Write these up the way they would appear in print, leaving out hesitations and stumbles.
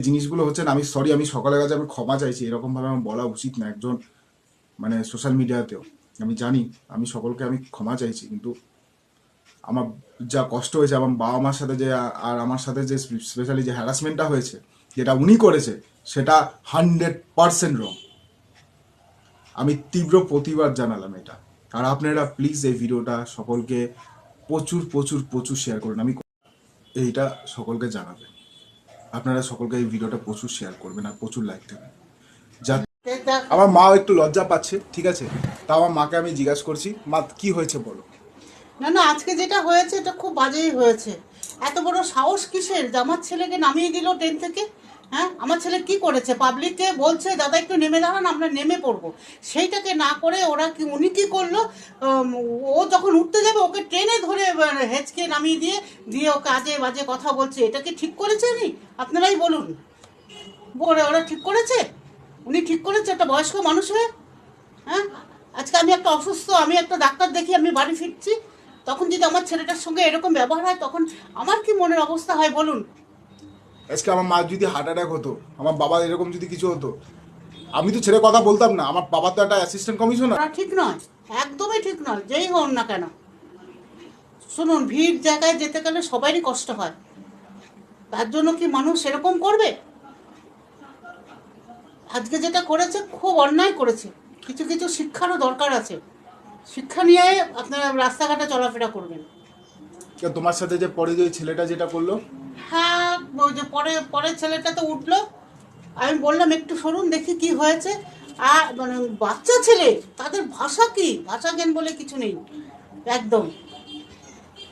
জিনিসগুলো হচ্ছে না, আমি সরি, আমি সকালের কাছে আমি ক্ষমা চাইছি, এরকমভাবে আমার বলা উচিত না একজন মানে সোশ্যাল মিডিয়াতেও। আমি জানি আমি সকলকে আমি ক্ষমা চাইছি, কিন্তু আমার যা কষ্ট হয়েছে আমার বাবা মার সাথে যে আর আমার সাথে যে স্পেশালি যে হ্যারাসমেন্টটা হয়েছে, যেটা উনি করেছে, সেটা 100% রং। আমি তীব্র প্রতিবাদ জানালাম এটা। আর আপনারা প্লিজ এই ভিডিওটা সকলকে প্রচুর প্রচুর প্রচুর শেয়ার করুন। আমি এইটা সকলকে জানাবেন, আপনারা সকলকে এই ভিডিওটা প্রচুর শেয়ার করবেন আর প্রচুর লাইক দেবেন। আমার মাও একটু লজ্জা পাচ্ছে, ঠিক আছে, তা আমার মাকে আমি জিজ্ঞাসা করছি, মা কি হয়েছে বলো। না না, আজকে যেটা হয়েছে এটা খুব বাজেই হয়েছে। এত বড় সাহস কিসের যে আমার ছেলেকে নামিয়ে দিল ট্রেন থেকে? হ্যাঁ, আমার ছেলে কি করেছে? পাবলিককে বলছে দাদা একটু নেমে দাঁড়ান, আমরা নেমে পড়বো। সেইটাকে না করে ওরা কি, উনি কি করলো? ও যখন উঠতে যাবে ওকে ট্রেনে ধরে হেঁচকে নামিয়ে দিয়ে দিয়ে ওকে আজে বাজে কথা বলছে। এটা কি ঠিক করেছে উনি? আপনারাই বলুন। ওরা ঠিক করেছে? উনি ঠিক করেছে একটা বয়স্ক মানুষ হয়ে? হ্যাঁ, আজকে আমি একটা অসুস্থ, আমি একটা ডাক্তার দেখি আমি বাড়ি ফিরছি, তখন যদি আমার ছেলেটার সঙ্গে এরকম ব্যবহার হয় তখন আমার কি মনের অবস্থা হয় বলুন? আজকে আমার মা যদি হার্ট অ্যাটাক হতো, আমার বাবা এরকম যদি কিছু হতো, আমি তো ছেড়ে কথা বলতাম না। আমার বাবা তো একটা অ্যাসিস্ট্যান্ট কমিশনার। ওরা ঠিক নয়, একদমই ঠিক নয়, যেই হন না কেন। শুনুন, ভিড় জায়গায় যেতে গেলে সবারই কষ্ট হয়, তার জন্য কি মানুষ এরকম করবে? আজকে যেটা করেছে খুব অন্যায় করেছে। কিছু কিছু শিক্ষারও দরকার আছে। শিক্ষা নিয়ে আপনারা রাস্তাঘাটে চলাফেরা করবেন। তোমার সাথে যে পরে যে ছেলেটা যেটা করলো, হ্যাঁ, ওই যে পরের ছেলেটা তো উঠলো, আমি বললাম একটু সরুন দেখি কি হয়েছে। আর মানে বাচ্চা ছেলে, তাদের ভাষা কি, ভাষা জ্ঞান বলে কিছু নেই একদম।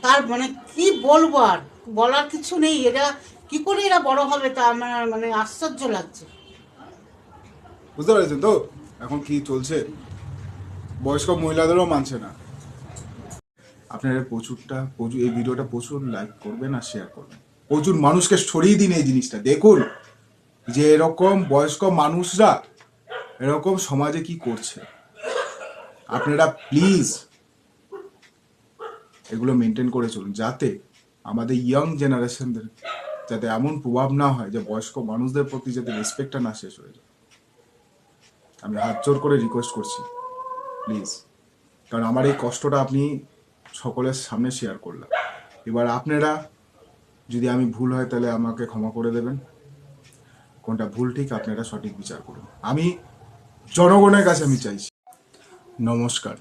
তার মানে কি বলবো, আর বলার কিছু নেই। এরা কি করে এরা বড় হবে তা আমার মানে আশ্চর্য লাগছে। বুঝতে পেরেছেন তো এখন কি চলছে? বয়স্ক মহিলাদেরও মানছে না। আপনারা প্রচুর এই ভিডিওটা প্রচুর লাইক করবেন আর শেয়ার করবেন, প্রচুর মানুষকে ছড়িয়ে দিন এই জিনিসটা। দেখুন যে এরকম বয়স্ক মানুষরা এরকম সমাজে কি করছে। আপনারা প্লিজ এগুলো মেনটেন করে চলুন, যাতে আমাদের ইয়াং জেনারেশনদের যাতে এমন প্রভাব না হয় যে বয়স্ক মানুষদের প্রতি যাতে রেসপেক্টটা না শেষ হয়ে যায়। আমি হাত জোর করে রিকোয়েস্ট করছি, প্লিজ। কারণ আমার এই কষ্টটা আপনি সকলের সামনে শেয়ার করলাম। এবার আপনারা যদি আমি ভুল হয় তাহলে আমাকে ক্ষমা করে দেবেন। কোনটা ভুল ঠিক আপনারা সঠিক বিচার করুন। আমি জনগণের কাছে আমি চাইছি। নমস্কার।